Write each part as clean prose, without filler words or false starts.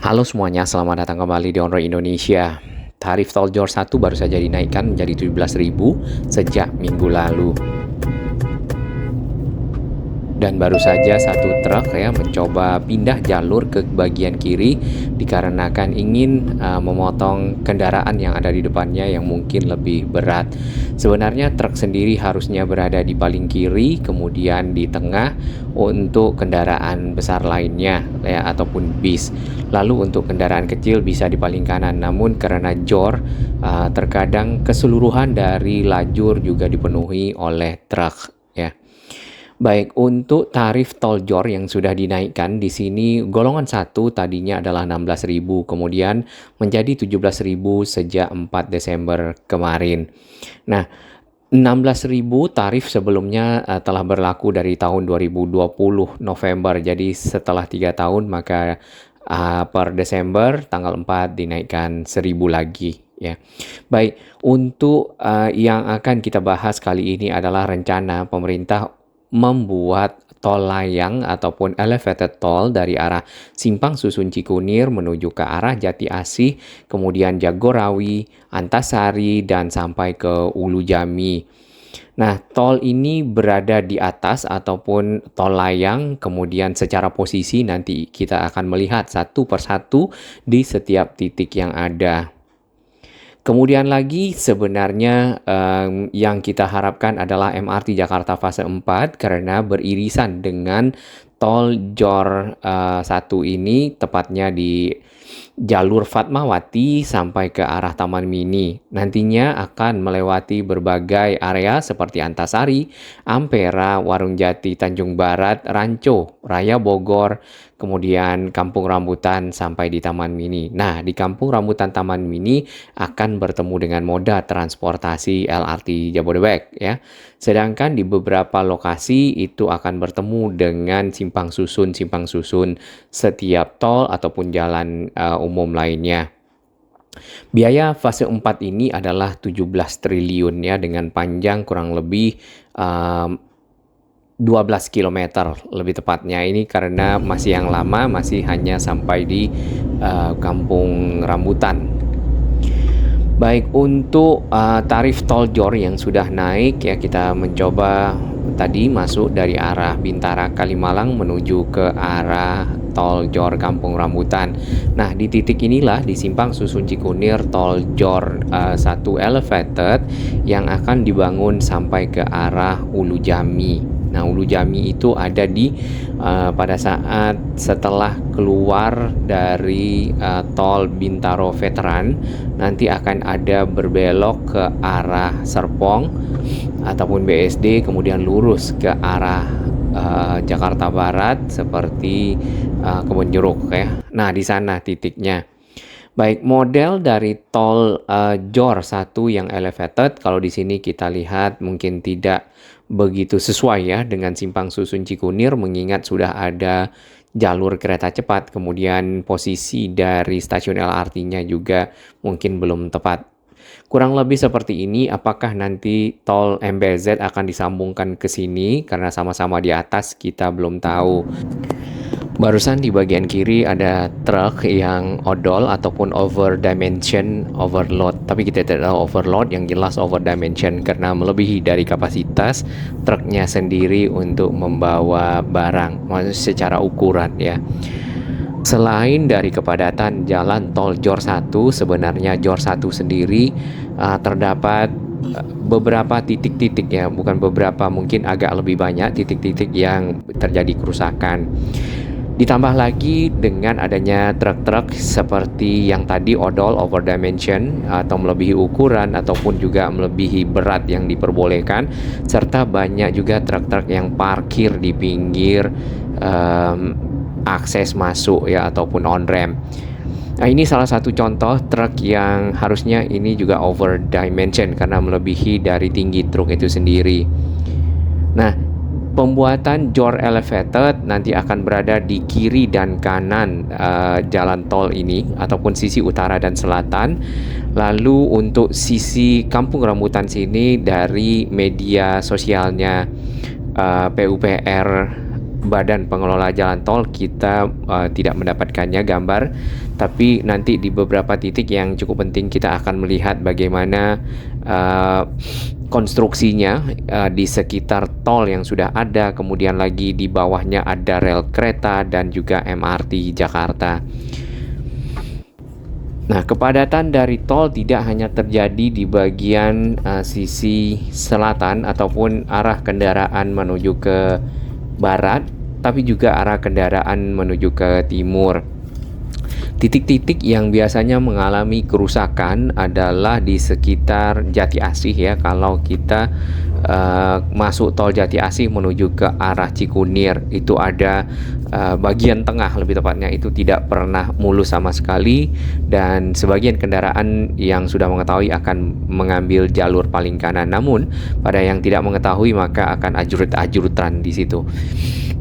Halo semuanya, selamat datang kembali di On Road Indonesia. Tarif tol Jor 1 baru saja dinaikkan menjadi 17.000 sejak minggu lalu. Dan baru saja satu truk mencoba pindah jalur ke bagian kiri dikarenakan ingin memotong kendaraan yang ada di depannya yang mungkin lebih berat. Sebenarnya truk sendiri harusnya berada di paling kiri, kemudian di tengah untuk kendaraan besar lainnya ataupun bis. Lalu untuk kendaraan kecil bisa di paling kanan. Namun karena jor, terkadang keseluruhan dari lajur juga dipenuhi oleh truk ya. Baik, untuk tarif tol Jor yang sudah dinaikkan di sini golongan 1 tadinya adalah 16.000, kemudian menjadi 17.000 sejak 4 Desember kemarin. Nah, 16.000 tarif sebelumnya telah berlaku dari tahun 2020 November. Jadi setelah 3 tahun maka per Desember tanggal 4 dinaikkan 1.000 lagi ya. Baik, untuk yang akan kita bahas kali ini adalah rencana pemerintah membuat tol layang ataupun elevated toll dari arah Simpang Susun Cikunir menuju ke arah Jati Asih, kemudian Jagorawi, Antasari, dan sampai ke Ulu Jami. Nah, tol ini berada di atas ataupun tol layang, kemudian secara posisi nanti kita akan melihat satu persatu di setiap titik yang ada. Kemudian lagi sebenarnya yang kita harapkan adalah MRT Jakarta fase 4 karena beririsan dengan tol Jor 1 ini tepatnya di jalur Fatmawati sampai ke arah Taman Mini. Nantinya akan melewati berbagai area seperti Antasari, Ampera, Warung Jati, Tanjung Barat, Ranco, Raya Bogor, kemudian Kampung Rambutan sampai di Taman Mini. Nah, di Kampung Rambutan Taman Mini akan bertemu dengan moda transportasi LRT Jabodebek ya. Sedangkan di beberapa lokasi itu akan bertemu dengan simpang susun setiap tol ataupun jalan umum lainnya. Biaya fase 4 ini adalah 17 triliun ya dengan panjang kurang lebih 12 kilometer lebih tepatnya. Ini karena masih yang lama, masih hanya sampai di Kampung Rambutan. Baik, untuk tarif tol Jor yang sudah naik ya, kita mencoba tadi masuk dari arah Bintara Kalimalang menuju ke arah tol Jor Kampung Rambutan. Nah, di titik inilah di Simpang Susun Cikunir tol Jor 1 elevated yang akan dibangun sampai ke arah Ulu Jami. Nah, Ulu Jami itu ada di pada saat setelah keluar dari tol Bintaro Veteran, nanti akan ada berbelok ke arah Serpong ataupun BSD, kemudian lurus ke arah Jakarta Barat seperti Kebon Jeruk ya. Nah, di sana titiknya. Baik, model dari tol Jor 1 yang elevated, kalau di sini kita lihat mungkin tidak begitu sesuai ya dengan Simpang Susun Cikunir mengingat sudah ada jalur kereta cepat, kemudian posisi dari stasiun LRT-nya juga mungkin belum tepat. Kurang lebih seperti ini, apakah nanti tol MBZ akan disambungkan ke sini karena sama-sama di atas kita belum tahu. Barusan di bagian kiri ada truk yang odol ataupun over dimension overload. Tapi kita tidak tahu overload, yang jelas over dimension karena melebihi dari kapasitas truknya sendiri untuk membawa barang, maksudnya secara ukuran ya. Selain dari kepadatan jalan tol Jor 1, sebenarnya Jor 1 sendiri terdapat beberapa titik-titik ya, bukan beberapa, mungkin agak lebih banyak titik-titik yang terjadi kerusakan. Ditambah lagi dengan adanya truk-truk seperti yang tadi odol over dimension atau melebihi ukuran ataupun juga melebihi berat yang diperbolehkan, serta banyak juga truk-truk yang parkir di pinggir akses masuk ya ataupun on ramp. Nah, ini salah satu contoh truk yang harusnya ini juga over dimension karena melebihi dari tinggi truk itu sendiri. Nah, pembuatan Jor elevated nanti akan berada di kiri dan kanan jalan tol ini ataupun sisi utara dan selatan. Lalu untuk sisi Kampung Rambutan sini dari media sosialnya PUPR Badan Pengelola Jalan Tol kita tidak mendapatkannya gambar, tapi nanti di beberapa titik yang cukup penting kita akan melihat bagaimana konstruksinya di sekitar tol yang sudah ada, kemudian lagi di bawahnya ada rel kereta dan juga MRT Jakarta. Nah, kepadatan dari tol tidak hanya terjadi di bagian sisi selatan ataupun arah kendaraan menuju ke barat, tapi juga arah kendaraan menuju ke timur. Titik-titik yang biasanya mengalami kerusakan adalah di sekitar Jati Asih ya. Kalau kita masuk tol Jati Asih menuju ke arah Cikunir, itu ada bagian tengah lebih tepatnya itu tidak pernah mulus sama sekali, dan sebagian kendaraan yang sudah mengetahui akan mengambil jalur paling kanan. Namun pada yang tidak mengetahui maka akan ajurut-ajurutan di situ.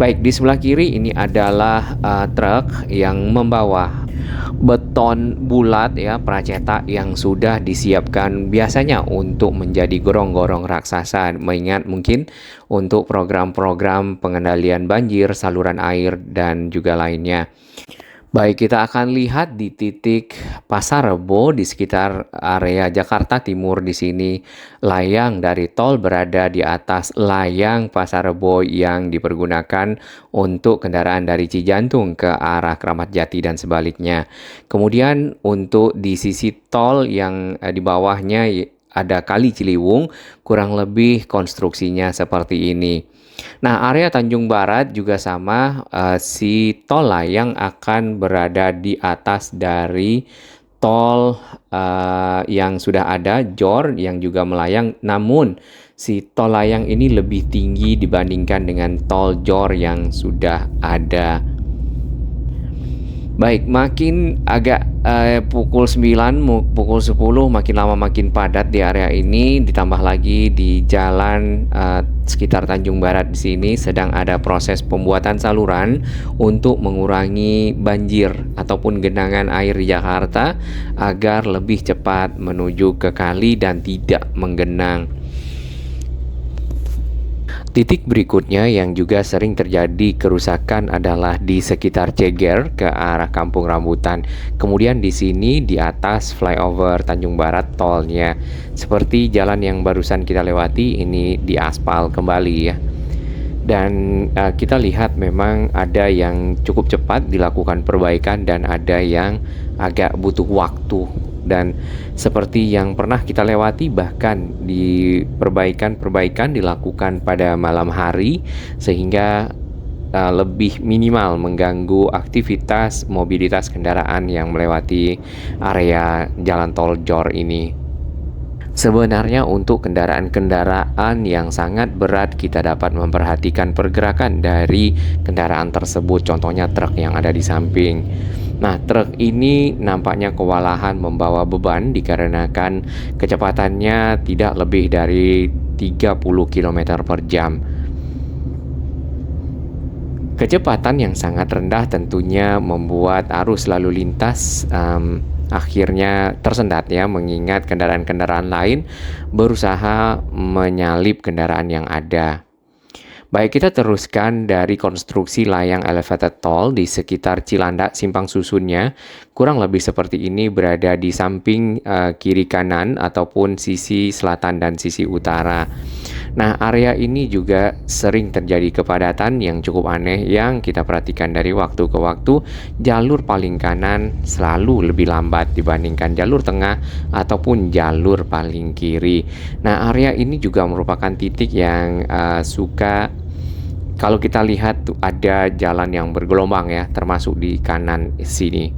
Baik, di sebelah kiri ini adalah truk yang membawa beton bulat ya, pracetak yang sudah disiapkan biasanya untuk menjadi gorong-gorong raksasa, mengingat mungkin untuk program-program pengendalian banjir, saluran air dan juga lainnya. Baik, kita akan lihat di titik Pasar Rebo di sekitar area Jakarta Timur. Di sini layang dari tol berada di atas layang Pasar Rebo yang dipergunakan untuk kendaraan dari Cijantung ke arah Kramat Jati dan sebaliknya. Kemudian untuk di sisi tol yang di bawahnya ada Kali Ciliwung, kurang lebih konstruksinya seperti ini. Nah, area Tanjung Barat juga sama, si tol layang akan berada di atas dari tol yang sudah ada, JOR yang juga melayang, namun si tol layang ini lebih tinggi dibandingkan dengan tol JOR yang sudah ada. Baik, makin agak pukul 9, pukul 10 makin lama makin padat di area ini, ditambah lagi di jalan sekitar Tanjung Barat di sini sedang ada proses pembuatan saluran untuk mengurangi banjir ataupun genangan air di Jakarta agar lebih cepat menuju ke kali dan tidak menggenang. Titik berikutnya yang juga sering terjadi kerusakan adalah di sekitar Ceger ke arah Kampung Rambutan. Kemudian di sini di atas flyover Tanjung Barat tolnya. Seperti jalan yang barusan kita lewati ini diaspal kembali ya. Dan kita lihat memang ada yang cukup cepat dilakukan perbaikan dan ada yang agak butuh waktu. Dan seperti yang pernah kita lewati, bahkan di perbaikan dilakukan pada malam hari sehingga lebih minimal mengganggu aktivitas mobilitas kendaraan yang melewati area jalan tol JOR ini. Sebenarnya untuk kendaraan-kendaraan yang sangat berat kita dapat memperhatikan pergerakan dari kendaraan tersebut, contohnya truk yang ada di samping. Nah, truk ini nampaknya kewalahan membawa beban dikarenakan kecepatannya tidak lebih dari 30 km per jam. Kecepatan yang sangat rendah tentunya membuat arus lalu lintas akhirnya tersendat ya, mengingat kendaraan-kendaraan lain berusaha menyalip kendaraan yang ada. Baik, kita teruskan dari konstruksi layang elevated toll di sekitar Cilandak simpang susunnya. Kurang lebih seperti ini, berada di samping kiri kanan ataupun sisi selatan dan sisi utara. Nah, area ini juga sering terjadi kepadatan yang cukup aneh yang kita perhatikan dari waktu ke waktu. Jalur paling kanan selalu lebih lambat dibandingkan jalur tengah ataupun jalur paling kiri. Nah, area ini juga merupakan titik yang suka, kalau kita lihat tuh ada jalan yang bergelombang ya, termasuk di kanan sini.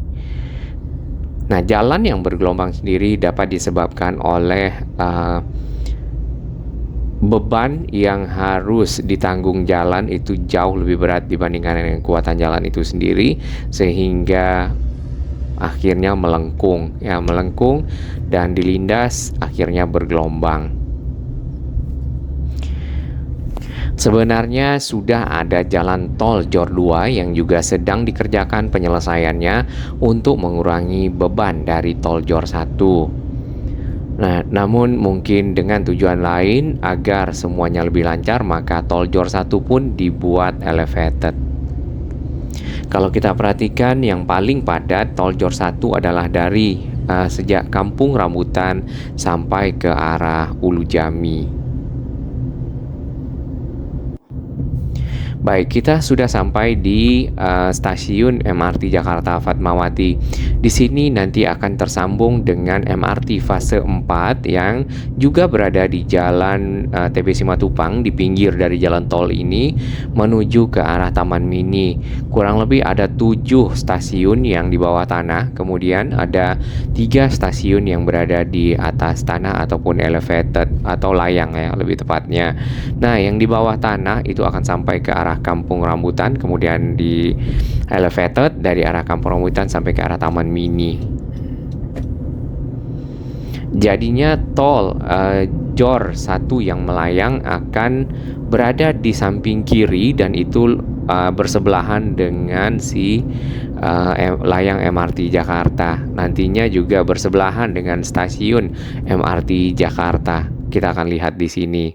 Nah, jalan yang bergelombang sendiri dapat disebabkan oleh beban yang harus ditanggung jalan itu jauh lebih berat dibandingkan dengan kekuatan jalan itu sendiri, sehingga akhirnya melengkung dan dilindas akhirnya bergelombang. Sebenarnya sudah ada jalan tol JOR 2 yang juga sedang dikerjakan penyelesaiannya untuk mengurangi beban dari tol JOR 1. Nah, namun mungkin dengan tujuan lain agar semuanya lebih lancar, maka tol Jor 1 pun dibuat elevated. Kalau kita perhatikan yang paling padat tol Jor 1 adalah dari sejak Kampung Rambutan sampai ke arah Ulu Jami. Baik, kita sudah sampai di stasiun MRT Jakarta Fatmawati. Di sini nanti akan tersambung dengan MRT fase 4 yang juga berada di jalan TB Simatupang di pinggir dari jalan tol ini menuju ke arah Taman Mini. Kurang lebih ada 7 stasiun yang di bawah tanah, kemudian ada 3 stasiun yang berada di atas tanah ataupun elevated atau layang ya lebih tepatnya. Nah, yang di bawah tanah itu akan sampai ke arah Kampung Rambutan, kemudian di elevated dari arah Kampung Rambutan sampai ke arah Taman Mini. Jadinya tol Jor 1 yang melayang akan berada di samping kiri dan itu bersebelahan dengan si layang MRT Jakarta. Nantinya juga bersebelahan dengan stasiun MRT Jakarta. Kita akan lihat di sini.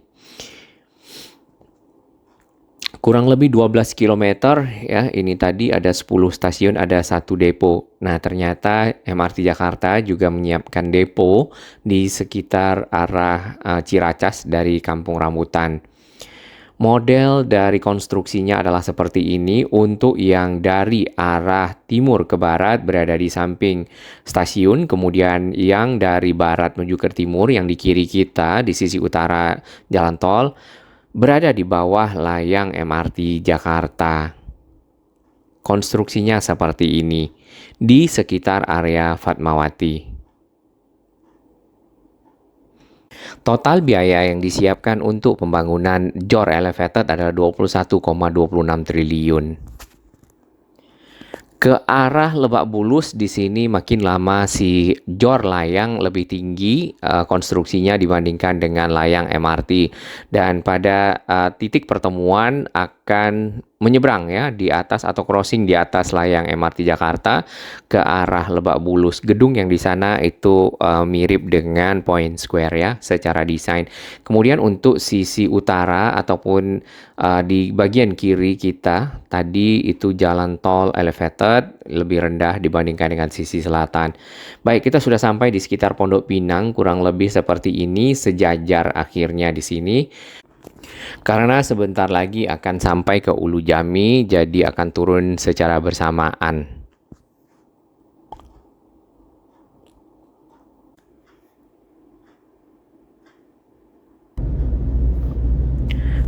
Kurang lebih 12 km ya, ini tadi ada 10 stasiun, ada 1 depo. Nah, ternyata MRT Jakarta juga menyiapkan depo di sekitar arah Ciracas dari Kampung Rambutan. Model dari konstruksinya adalah seperti ini. Untuk yang dari arah timur ke barat berada di samping stasiun, kemudian yang dari barat menuju ke timur yang di kiri kita di sisi utara jalan tol berada di bawah layang MRT Jakarta. Konstruksinya seperti ini di sekitar area Fatmawati. Total biaya yang disiapkan untuk pembangunan Jor Elevated adalah 21,26 triliun. Ke arah Lebak Bulus di sini makin lama si Jor layang lebih tinggi konstruksinya dibandingkan dengan layang MRT, dan pada titik pertemuan akan menyeberang ya di atas atau crossing di atas layang MRT Jakarta ke arah Lebak Bulus. Gedung yang di sana itu mirip dengan Point Square ya secara desain. Kemudian untuk sisi utara ataupun di bagian kiri kita tadi itu jalan tol elevated lebih rendah dibandingkan dengan sisi selatan. Baik, kita sudah sampai di sekitar Pondok Pinang, kurang lebih seperti ini sejajar akhirnya di sini. Karena sebentar lagi akan sampai ke Ulu Jami, jadi akan turun secara bersamaan.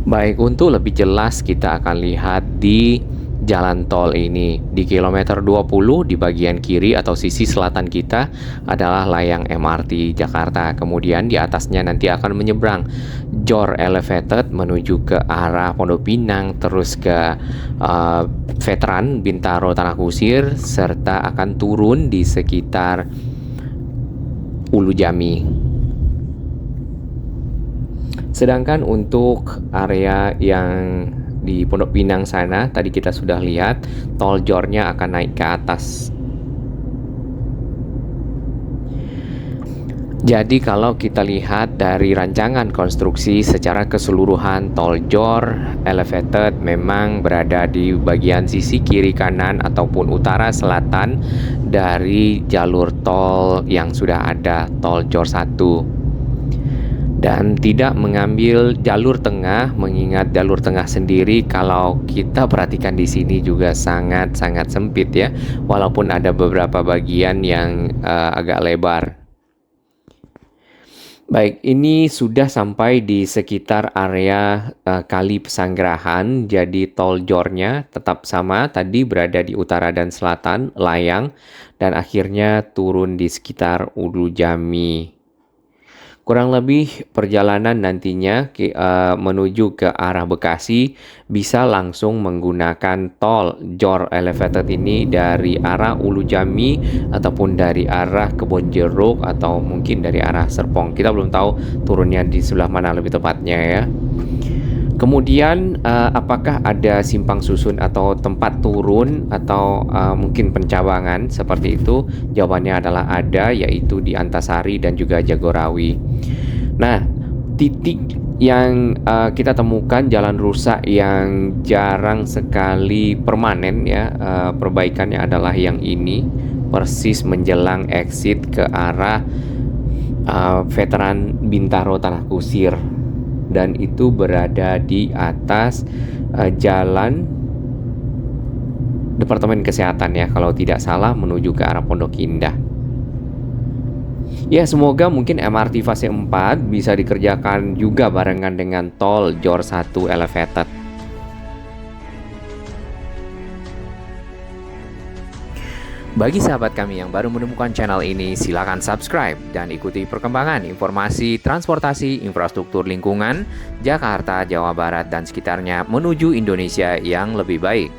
Baik, untuk lebih jelas kita akan lihat di jalan tol ini. Di kilometer 20 di bagian kiri atau sisi selatan kita adalah layang MRT Jakarta. Kemudian di atasnya nanti akan menyeberang Jor Elevated menuju ke arah Pondok Pinang, terus ke Veteran Bintaro Tanah Kusir, serta akan turun di sekitar Ulu Jami. Sedangkan untuk area yang di Pondok Pinang sana, tadi kita sudah lihat tol Jornya akan naik ke atas. Jadi kalau kita lihat dari rancangan konstruksi secara keseluruhan, tol Jor Elevated memang berada di bagian sisi kiri kanan ataupun utara selatan dari jalur tol yang sudah ada, tol Jor 1. Dan tidak mengambil jalur tengah, mengingat jalur tengah sendiri kalau kita perhatikan di sini juga sangat-sangat sempit ya, walaupun ada beberapa bagian yang agak lebar. Baik, ini sudah sampai di sekitar area Kali Pesanggerahan, jadi tol Jornya tetap sama, tadi berada di utara dan selatan, layang, dan akhirnya turun di sekitar Ulu Jami. Kurang lebih perjalanan nantinya menuju ke arah Bekasi bisa langsung menggunakan tol Jor Elevated ini dari arah Ulu Jami ataupun dari arah Kebonjeruk atau mungkin dari arah Serpong. Kita belum tahu turunnya di sebelah mana lebih tepatnya ya. Kemudian, apakah ada simpang susun atau tempat turun atau, mungkin pencabangan seperti itu? Jawabannya adalah ada, yaitu di Antasari dan juga Jagorawi. Nah, titik yang, kita temukan jalan rusak yang jarang sekali permanen ya, perbaikannya adalah yang ini, persis menjelang exit ke arah, Veteran Bintaro Tanah Kusir, dan itu berada di atas, jalan Departemen Kesehatan ya, kalau tidak salah menuju ke arah Pondok Indah. Ya, semoga mungkin MRT fase 4 bisa dikerjakan juga barengan dengan tol Jor 1 Elevated. Bagi sahabat kami yang baru menemukan channel ini, silakan subscribe dan ikuti perkembangan informasi transportasi infrastruktur lingkungan Jakarta, Jawa Barat, dan sekitarnya menuju Indonesia yang lebih baik.